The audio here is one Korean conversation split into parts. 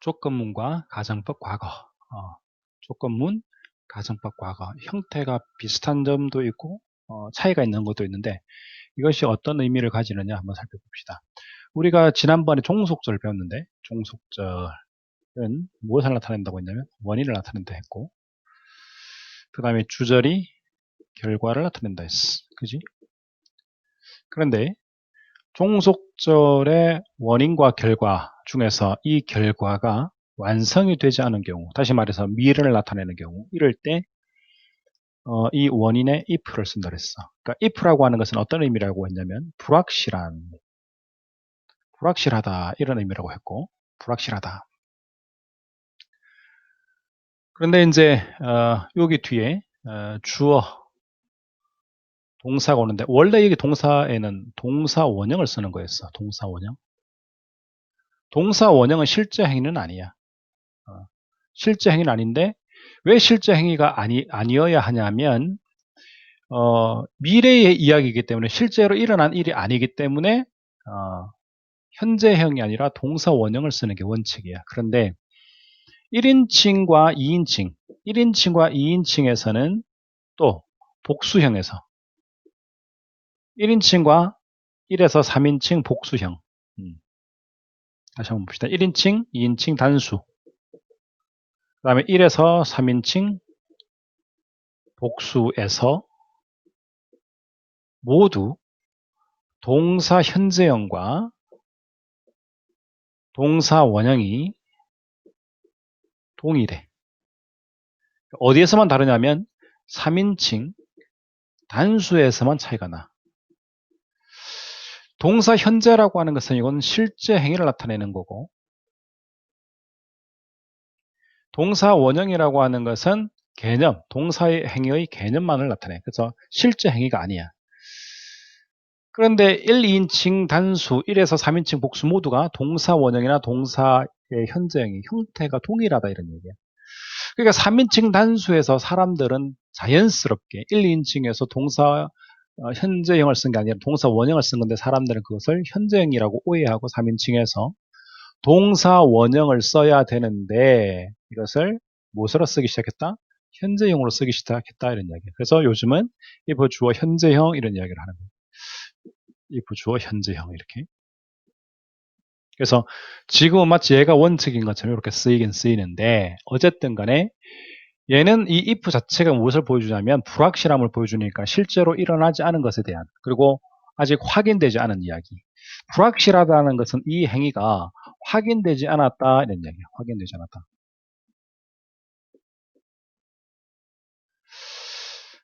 조건문과 가정법 과거. 조건문, 가정법 과거. 형태가 비슷한 점도 있고 차이가 있는 것도 있는데 이것이 어떤 의미를 가지느냐 한번 살펴봅시다. 우리가 지난번에 종속절을 배웠는데 종속절은 무엇을 나타낸다고 했냐면 원인을 나타낸다 했고 그 다음에 주절이 결과를 나타낸다 했어. 그지? 그런데 종속절의 원인과 결과 중에서 이 결과가 완성이 되지 않은 경우, 다시 말해서 미래를 나타내는 경우, 이럴 때 이 원인에 if를 쓴다 그랬어. 그러니까 if라고 하는 것은 어떤 의미라고 했냐면 불확실하다 이런 의미라고 했고 불확실하다. 그런데 이제 여기 뒤에 주어 동사가 오는데 원래 여기 동사에는 동사 원형을 쓰는 거였어. 동사 원형. 동사 원형은 실제 행위는 아니야. 실제 행위는 아닌데 왜 실제 행위가 아니어야 하냐면 미래의 이야기이기 때문에 실제로 일어난 일이 아니기 때문에 현재형이 아니라 동사 원형을 쓰는 게 원칙이야. 그런데 1인칭과 2인칭, 1인칭과 2인칭에서는 또 복수형에서 1인칭과 1에서 3인칭 복수형. 다시 한번 봅시다. 1인칭, 2인칭 단수. 그 다음에 1에서 3인칭 복수에서 모두 동사 현재형과 동사 원형이 동일해. 어디에서만 다르냐면 3인칭 단수에서만 차이가 나. 동사 현재라고 하는 것은 이건 실제 행위를 나타내는 거고 동사 원형이라고 하는 것은 개념, 동사의 행위의 개념만을 나타내. 그래서 실제 행위가 아니야. 그런데 1, 2인칭 단수, 1에서 3인칭 복수 모두가 동사 원형이나 동사의 현재형이 형태가 동일하다 이런 얘기야. 그러니까 3인칭 단수에서 사람들은 자연스럽게 1, 2인칭에서 동사 현재형을 쓴 게 아니라 동사 원형을 쓴 건데 사람들은 그것을 현재형이라고 오해하고 3인칭에서 동사 원형을 써야 되는데 이것을 무엇으로 쓰기 시작했다? 현재형으로 쓰기 시작했다 이런 이야기예요. 그래서 요즘은 if 주어 현재형 이런 이야기를 하는 거예요. if 주어 현재형 이렇게. 그래서 지금은 마치 얘가 원칙인 것처럼 이렇게 쓰이긴 쓰이는데 어쨌든 간에 얘는 이 if 자체가 무엇을 보여주냐면 불확실함을 보여주니까 실제로 일어나지 않은 것에 대한 그리고 아직 확인되지 않은 이야기. 불확실하다는 것은 이 행위가 확인되지 않았다 이런 이야기예요. 확인되지 않았다.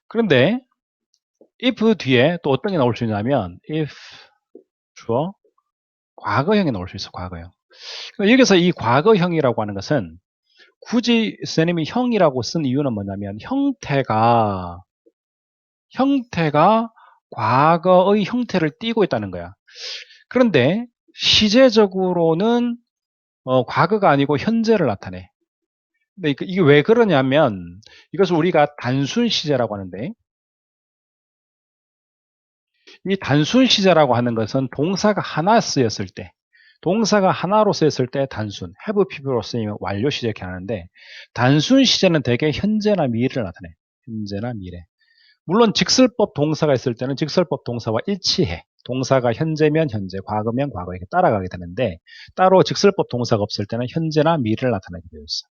그런데 if 뒤에 또 어떤 게 나올 수 있냐면 if 주어 과거형이 나올 수 있어. 과거형. 여기서 이 과거형이라고 하는 것은 굳이 선생님이 형이라고 쓴 이유는 뭐냐면 형태가 과거의 형태를 띠고 있다는 거야. 그런데 시제적으로는 과거가 아니고 현재를 나타내. 근데 이게 왜 그러냐면 이것을 우리가 단순 시제라고 하는데 이 단순 시제라고 하는 것은 동사가 하나 쓰였을 때 동사가 하나로 쓰였을 때 단순 have PP로 쓰이면 완료 시제 이렇게 하는데 단순 시제는 대개 현재나 미래를 나타내. 현재나 미래. 물론 직설법 동사가 있을 때는 직설법 동사와 일치해. 동사가 현재면 현재, 과거면 과거 이렇게 따라가게 되는데 따로 직설법 동사가 없을 때는 현재나 미래를 나타내게 되어 있어.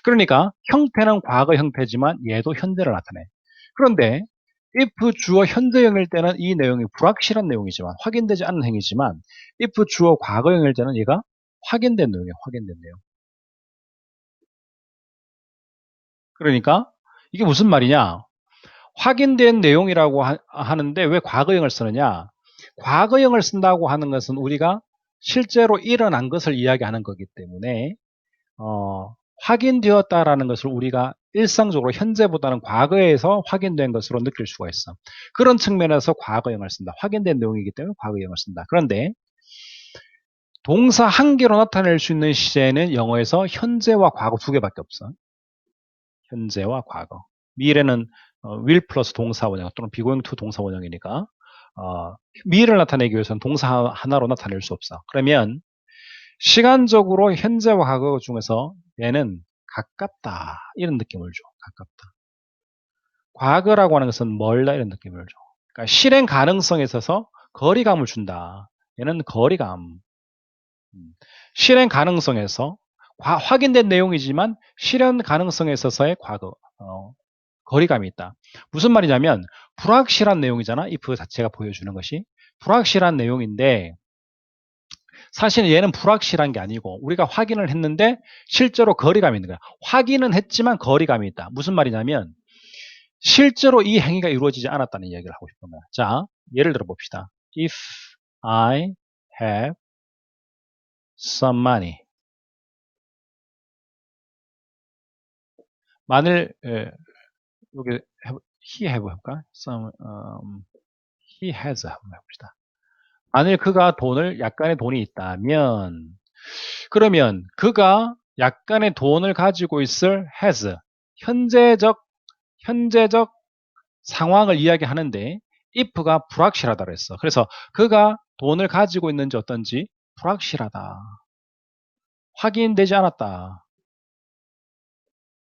그러니까 형태는 과거 형태지만 얘도 현재를 나타내. 그런데 if 주어 현재형일 때는 이 내용이 불확실한 내용이지만 확인되지 않은 행위지만 if 주어 과거형일 때는 얘가 확인된 내용이에요. 확인된 내용. 그러니까 이게 무슨 말이냐? 확인된 내용이라고 하는데 왜 과거형을 쓰느냐? 과거형을 쓴다고 하는 것은 우리가 실제로 일어난 것을 이야기하는 거기 때문에 확인되었다라는 것을 우리가 일상적으로 현재보다는 과거에서 확인된 것으로 느낄 수가 있어. 그런 측면에서 과거형을 쓴다. 확인된 내용이기 때문에 과거형을 쓴다. 그런데 동사 한 개로 나타낼 수 있는 시제는 영어에서 현재와 과거 두 개밖에 없어. 현재와 과거. 미래는 will 플러스 동사 원형 또는 be going to 동사 원형이니까 미래를 나타내기 위해서는 동사 하나로 나타낼 수 없어. 그러면 시간적으로 현재와 과거 중에서 얘는 가깝다 이런 느낌을 줘. 가깝다. 과거라고 하는 것은 멀다 이런 느낌을 줘. 그러니까 실행 가능성에 있어서 거리감을 준다. 얘는 거리감. 실행 가능성에서 확인된 내용이지만 실현 가능성에 있어서의 과거 거리감이 있다. 무슨 말이냐면 불확실한 내용이잖아. if 자체가 보여주는 것이 불확실한 내용인데 사실 얘는 불확실한 게 아니고 우리가 확인을 했는데 실제로 거리감이 있는 거야. 확인은 했지만 거리감이 있다. 무슨 말이냐면 실제로 이 행위가 이루어지지 않았다는 이야기를 하고 싶은 거야. 자, 예를 들어 봅시다. If I have some money. 만일 여기 he have 해볼까? Some, he has 한번 해봅시다. 만일 그가 약간의 돈이 있다면 그러면 그가 약간의 돈을 가지고 있을 has 현재적 상황을 이야기하는데 if가 불확실하다고 했어. 그래서 그가 돈을 가지고 있는지 어떤지 불확실하다. 확인되지 않았다.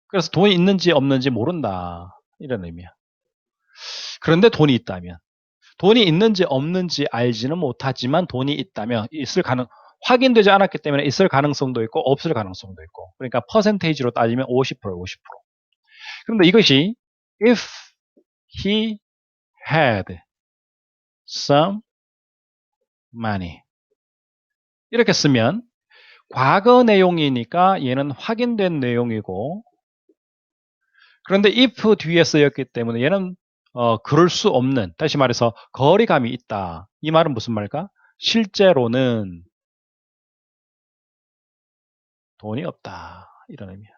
그래서 돈이 있는지 없는지 모른다. 이런 의미야. 그런데 돈이 있다면 돈이 있는지 없는지 알지는 못하지만 돈이 있다면 확인되지 않았기 때문에 있을 가능성도 있고 없을 가능성도 있고 그러니까 퍼센테이지로 따지면 50%, 50%. 그런데 이것이 if he had some money 이렇게 쓰면 과거 내용이니까 얘는 확인된 내용이고 그런데 if 뒤에 쓰였기 때문에 얘는 그럴 수 없는 다시 말해서 거리감이 있다. 이 말은 무슨 말일까? 실제로는 돈이 없다. 이런 의미야.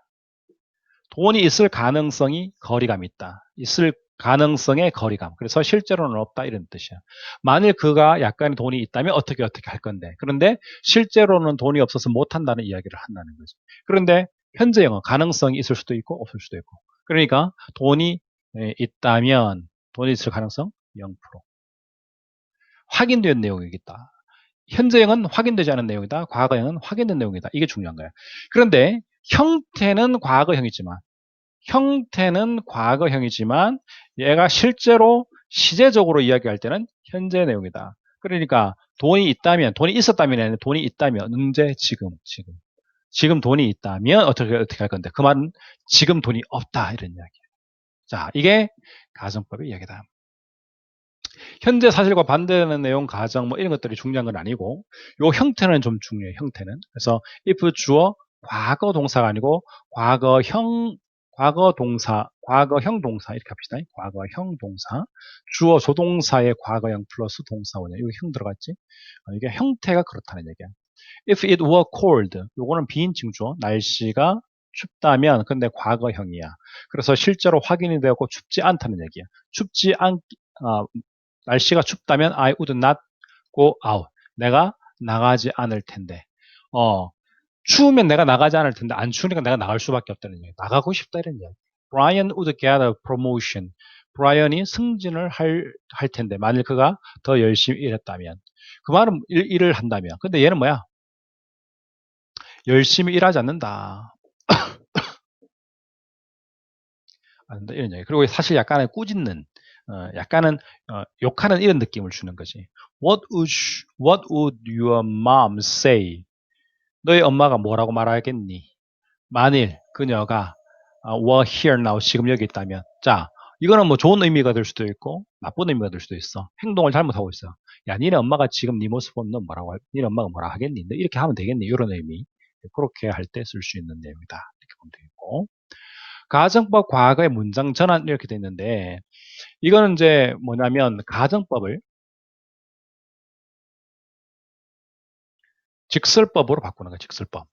돈이 있을 가능성이 거리감이 있다. 있을 가능성의 거리감. 그래서 실제로는 없다 이런 뜻이야. 만일 그가 약간의 돈이 있다면 어떻게 할 건데. 그런데 실제로는 돈이 없어서 못한다는 이야기를 한다는 거지. 그런데 현재 영어 가능성이 있을 수도 있고 없을 수도 있고. 그러니까 돈이 있다면 돈이 있을 가능성 0%. 확인된 내용이겠다. 현재형은 확인되지 않은 내용이다. 과거형은 확인된 내용이다. 이게 중요한 거야. 그런데 형태는 과거형이지만 얘가 실제로 시제적으로 이야기할 때는 현재 내용이다. 그러니까 돈이 있었다면 아니라 돈이 있다면 언제 지금 돈이 있다면 어떻게 할 건데 그 말은 지금 돈이 없다 이런 이야기예요. 자, 이게 가정법의 이야기다. 현재 사실과 반대되는 내용, 가정 뭐 이런 것들이 중요한 건 아니고 요 형태는 좀 중요해요. 형태는. 그래서 if 주어 과거 동사가 아니고 과거형 동사 이렇게 합시다. 과거형 동사 주어 조동사의 과거형 플러스 동사 원형 여기 형 들어갔지? 이게 형태가 그렇다는 얘기야. If it were cold 요거는 비인칭 주어 날씨가 춥다면 근데 과거형이야. 그래서 실제로 확인이 되었고 춥지 않다는 얘기야. 날씨가 춥다면 I would not go out. 내가 나가지 않을 텐데. 추우면 내가 나가지 않을 텐데 안 추우니까 내가 나갈 수밖에 없다는 얘기. 나가고 싶다 이런 얘기. Brian would get a promotion. 브라이언이 승진을 할 텐데 만일 그가 더 열심히 일했다면. 그 말은 일을 한다면. 근데 얘는 뭐야? 열심히 일하지 않는다. 이런 얘기. 그리고 사실 약간의 꾸짖는, 약간은 욕하는 이런 느낌을 주는 거지. What would your mom say? 너희 엄마가 뭐라고 말하겠니? 만일 그녀가 were here now 지금 여기 있다면. 자, 이거는 뭐 좋은 의미가 될 수도 있고 나쁜 의미가 될 수도 있어. 행동을 잘못하고 있어. 야, 니네 엄마가 지금 네 모습 보면 너 니네 엄마가 뭐라 하겠니? 너 이렇게 하면 되겠니? 이런 의미. 그렇게 할 때 쓸 수 있는 내용이다. 이렇게 보면 되겠고. 가정법 과거의 문장 전환 이렇게 돼 있는데 이거는 이제 뭐냐면 가정법을 직설법으로 바꾸는 거야. 직설법.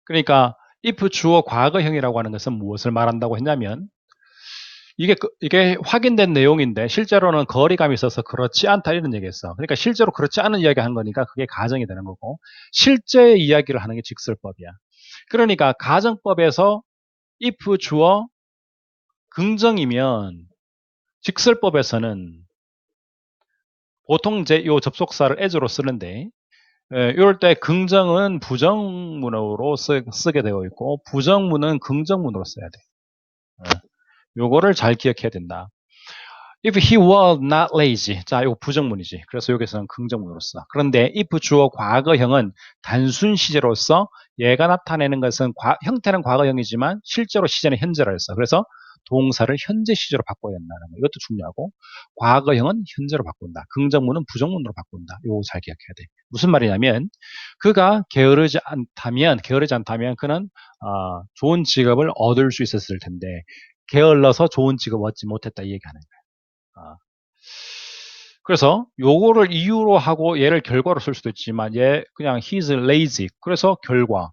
그러니까 if 주어 과거형이라고 하는 것은 무엇을 말한다고 했냐면 이게 확인된 내용인데 실제로는 거리감이 있어서 그렇지 않다 이런 얘기했어. 그러니까 실제로 그렇지 않은 이야기 한 거니까 그게 가정이 되는 거고 실제 이야기를 하는 게 직설법이야. 그러니까 가정법에서 if 주어 긍정이면 직설법에서는 보통 이제 요 접속사를 as로 쓰는데 이럴 때 긍정은 부정문으로 쓰게 되어 있고 부정문은 긍정문으로 써야 돼. 요거를 잘 기억해야 된다. If he was not lazy. 자, 이거 부정문이지. 그래서 여기서는 긍정문으로 써. 그런데 if 주어 과거형은 단순 시제로서 얘가 나타내는 것은 형태는 과거형이지만 실제로 시제는 현재라 했어. 그래서 동사를 현재 시제로 바꿔야 된다는 거. 이것도 중요하고 과거형은 현재로 바꾼다. 긍정문은 부정문으로 바꾼다. 이거 잘 기억해야 돼. 무슨 말이냐면 그가 게으르지 않다면 그는 좋은 직업을 얻을 수 있었을 텐데 게을러서 좋은 직업 얻지 못했다 이 얘기하는 거야. 그래서 요거를 이유로 하고 얘를 결과로 쓸 수도 있지만 얘 그냥 he's lazy. 그래서 결과.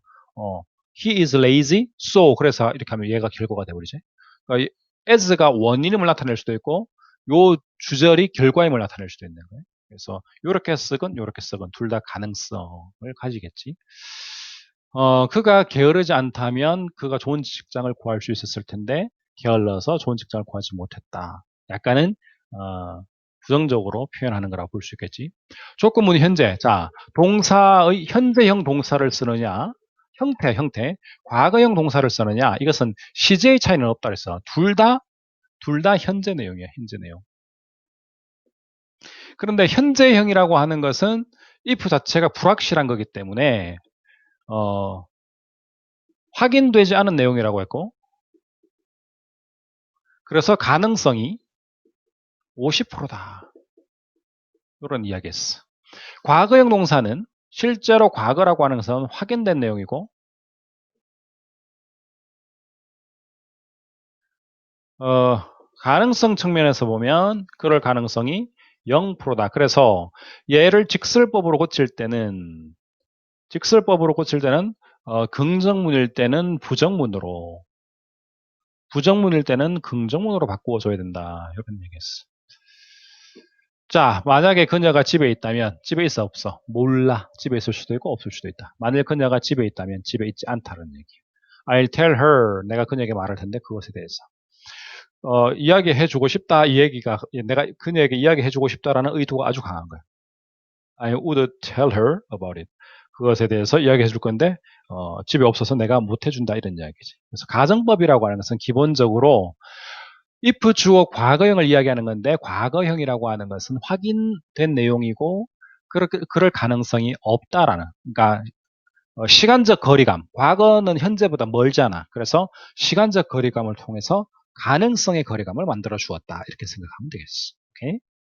he is lazy. So 그래서 이렇게 하면 얘가 결과가 돼버리지. 그러니까 as가 원인임을 나타낼 수도 있고 요 주절이 결과임을 나타낼 수도 있는 거예요. 그래서 요렇게 쓰건 요렇게 쓰건 둘 다 가능성을 가지겠지. 그가 게으르지 않다면 그가 좋은 직장을 구할 수 있었을 텐데 게을러서 좋은 직장을 구하지 못했다. 약간은 부정적으로 표현하는 거라고 볼 수 있겠지. 조건문이 현재. 자, 동사의 현재형 동사를 쓰느냐, 형태. 과거형 동사를 쓰느냐, 이것은 시제의 차이는 없다 그랬어. 둘 다 현재 내용이야, 현재 내용. 그런데 현재형이라고 하는 것은 if 자체가 불확실한 거기 때문에 확인되지 않은 내용이라고 했고, 그래서 가능성이 50%다. 이런 이야기했어. 과거형 동사는 실제로 과거라고 하는 것은 확인된 내용이고 가능성 측면에서 보면 그럴 가능성이 0%다. 그래서 얘를 직설법으로 고칠 때는 긍정문일 때는 부정문으로 부정문일 때는 긍정문으로 바꾸어줘야 된다. 이런 얘기했어. 자, 만약에 그녀가 집에 있다면 집에 있어 없어? 몰라. 집에 있을 수도 있고 없을 수도 있다. 만일 그녀가 집에 있다면 집에 있지 않다는 얘기. I'll tell her. 내가 그녀에게 말할 텐데 그것에 대해서. 이야기해주고 싶다. 이 얘기가 내가 그녀에게 이야기해주고 싶다라는 의도가 아주 강한 거야. I would tell her about it. 그것에 대해서 이야기해줄 건데 집에 없어서 내가 못 해준다 이런 이야기지. 그래서 가정법이라고 하는 것은 기본적으로 if 주어 과거형을 이야기하는 건데 과거형이라고 하는 것은 확인된 내용이고 그럴 가능성이 없다라는. 그러니까 시간적 거리감. 과거는 현재보다 멀잖아. 그래서 시간적 거리감을 통해서 가능성의 거리감을 만들어 주었다. 이렇게 생각하면 되겠어. 오케이?